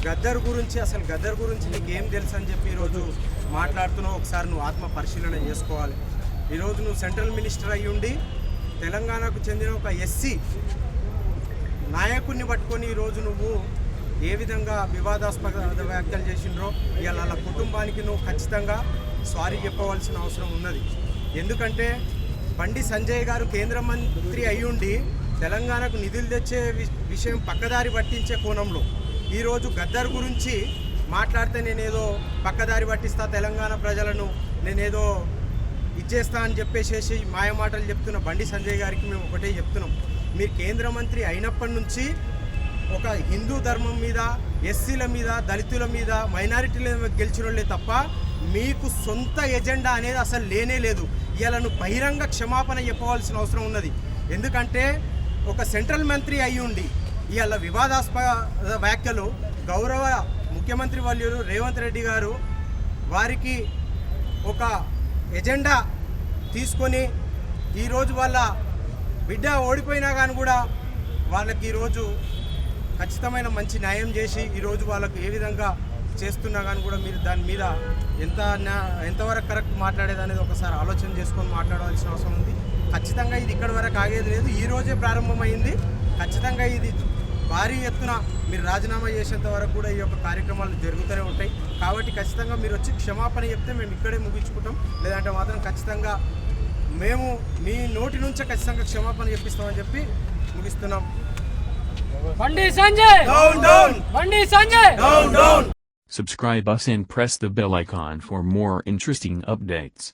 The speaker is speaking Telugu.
గద్దర్ గురించి అసలు గద్దర్ గురించి నీకు ఏం తెలుసు అని చెప్పి ఈరోజు మాట్లాడుతున్నావు. ఒకసారి నువ్వు ఆత్మ పరిశీలన చేసుకోవాలి. ఈరోజు నువ్వు సెంట్రల్ మినిస్టర్ అయ్యి ఉండి తెలంగాణకు చెందిన ఒక ఎస్సీ నాయకుడిని పట్టుకొని ఈరోజు నువ్వు ఏ విధంగా వివాదాస్పద వ్యాఖ్యలు చేసిండ్రో ఇవాళ వాళ్ళ కుటుంబానికి నువ్వు ఖచ్చితంగా సారీ చెప్పవలసిన అవసరం ఉన్నది. ఎందుకంటే బండి సంజయ్ గారు కేంద్ర మంత్రి అయ్యుండి తెలంగాణకు నిధులు తెచ్చే విషయం పక్కదారి పట్టించే కోణంలో ఈరోజు గద్దర్ గురించి మాట్లాడితే నేనేదో పక్కదారి పట్టిస్తా, తెలంగాణ ప్రజలను నేనేదో ఇచ్చేస్తా అని చెప్పేసేసి మాయమాటలు చెప్తున్న బండి సంజయ్ గారికి మేము ఒకటే చెప్తున్నాం. మీరు కేంద్ర మంత్రి అయినప్పటి నుంచి ఒక హిందూ ధర్మం మీద, ఎస్సీల మీద, దళితుల మీద, మైనారిటీల మీద గెలిచిన వాళ్ళే తప్ప మీకు సొంత ఎజెండా అనేది అసలు లేనే లేదు. ఇవాళ నువ్వు బహిరంగ క్షమాపణ చెప్పవలసిన అవసరం ఉన్నది. ఎందుకంటే ఒక సెంట్రల్ మంత్రి అయి ఉండి ఇవాళ వివాదాస్పద వ్యాఖ్యలు గౌరవ ముఖ్యమంత్రి వర్యులు రేవంత్ రెడ్డి గారు వారికి ఒక ఎజెండా తీసుకొని ఈరోజు వాళ్ళ బిడ్డ ఓడిపోయినా కానీ కూడా వాళ్ళకి ఈరోజు ఖచ్చితమైన మంచి న్యాయం చేసి ఈరోజు వాళ్ళకు ఏ విధంగా చేస్తున్నా కానీ కూడా మీరు దాని మీద ఎంతవరకు కరెక్ట్ మాట్లాడేది అనేది ఒకసారి ఆలోచన చేసుకొని మాట్లాడాల్సిన అవసరం ఉంది. ఖచ్చితంగా ఇది ఇక్కడి వరకు ఆగేది లేదు. ఈరోజే ప్రారంభమైంది. ఖచ్చితంగా ఇది భారీ ఎత్తున మీరు రాజీనామా చేసేంత వరకు కూడా ఈ యొక్క కార్యక్రమాలు జరుగుతూనే ఉంటాయి. కాబట్టి ఖచ్చితంగా మీరు వచ్చి క్షమాపణ చెప్తే మేము ఇక్కడే ముగించుకుంటాం. లేదంటే మాత్రం ఖచ్చితంగా మేము మీ నోటి నుంచే ఖచ్చితంగా క్షమాపణ చెప్పిస్తామని చెప్పి ముగిస్తున్నాం. Bandi Sanjay down down, Bandi Sanjay down down. Subscribe us and press the bell icon for more interesting updates.